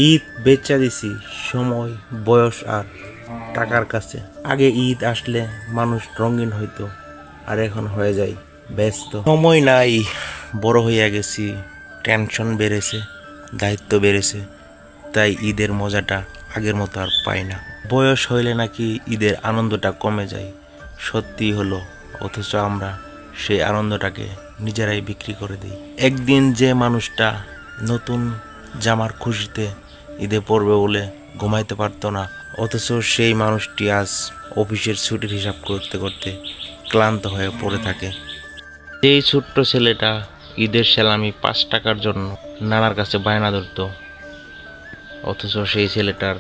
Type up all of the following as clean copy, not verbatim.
ঈদ বেচা দিছি সময়, বয়স আর টাকার কাছে। আগে ঈদ আসলে মানুষ রঙিন হইতো, আর এখন হয়ে যায় ব্যস্ত। সময় নাই, বড় হইয়া গেছি, টেনশন বেড়েছে, দায়িত্ব বেড়েছে, তাই ঈদের মজাটা আগের মতো আর পাই না। বয়স হইলে নাকি ঈদের আনন্দটা কমে যায়, সত্যি হলো। অথচ আমরা সেই আনন্দটাকে নিজেরাই বিক্রি করে দিই। একদিন যে মানুষটা নতুন জামার খুশিতে ঈদে পড়বে বলে ঘুমাইতে পারতো না, অথচ সেই মানুষটি আজ অফিসের ছুটির হিসাব করতে করতে ক্লান্ত হয়ে পড়ে থাকে। যেই ছোট্ট ছেলেটা ঈদের সেলামি 5 টাকার জন্য নানার কাছে বায়না ধরতো, অথচ সেই ছেলেটার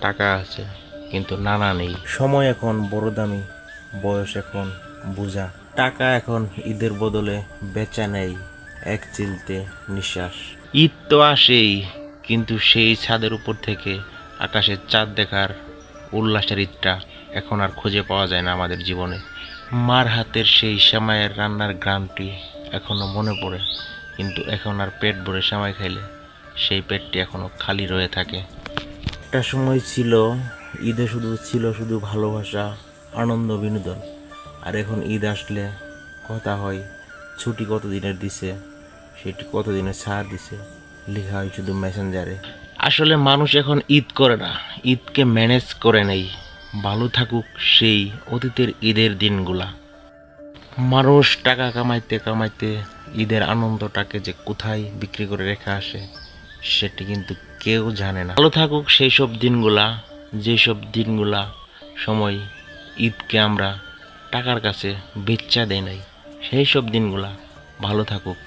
টাকা আছে কিন্তু নানা নেই। সময় এখন বড় দামি, বয়স এখন বোঝা। টাকা এখন ঈদের বদলে বেচা নেই এক চিলতে নিঃশ্বাস। ঈদ তো আসেই, কিন্তু সেই ছাদের উপর থেকে আকাশের চাঁদ দেখার উল্লাসের ঈদটা এখন আর খুঁজে পাওয়া যায় না আমাদের জীবনে। মার হাতের সেই সেমাইয়ের রান্নার গ্রামটি এখনো মনে পড়ে, কিন্তু এখন আর পেট ভরে সেমাই খাইলে সেই পেটটি এখনো খালি রয়ে থাকে। একটা সময় ছিল ঈদে শুধু ভালোবাসা, আনন্দ, বিনোদন। আর এখন ঈদ আসলে কথা হয় ছুটি কতদিনের দিছে, সেটি কতদিনের ছাড় দিছে, লেখা হয় শুধু মেসেঞ্জারে। আসলে মানুষ এখন ঈদ করে না, ঈদকে ম্যানেজ করে নেই। ভালো থাকুক সেই অতীতের ঈদের দিনগুলা। মানুষ টাকা কামাইতে কামাইতে ঈদের আনন্দটাকে যে কোথায় বিক্রি করে রেখে আসে সেটি কিন্তু কেউ জানে না। ভালো থাকুক সেই সব দিনগুলা, যেসব দিনগুলা সময় ঈদকে আমরা টাকার কাছে বেচা দেয় নাই, সেই সব দিনগুলা ভালো থাকুক।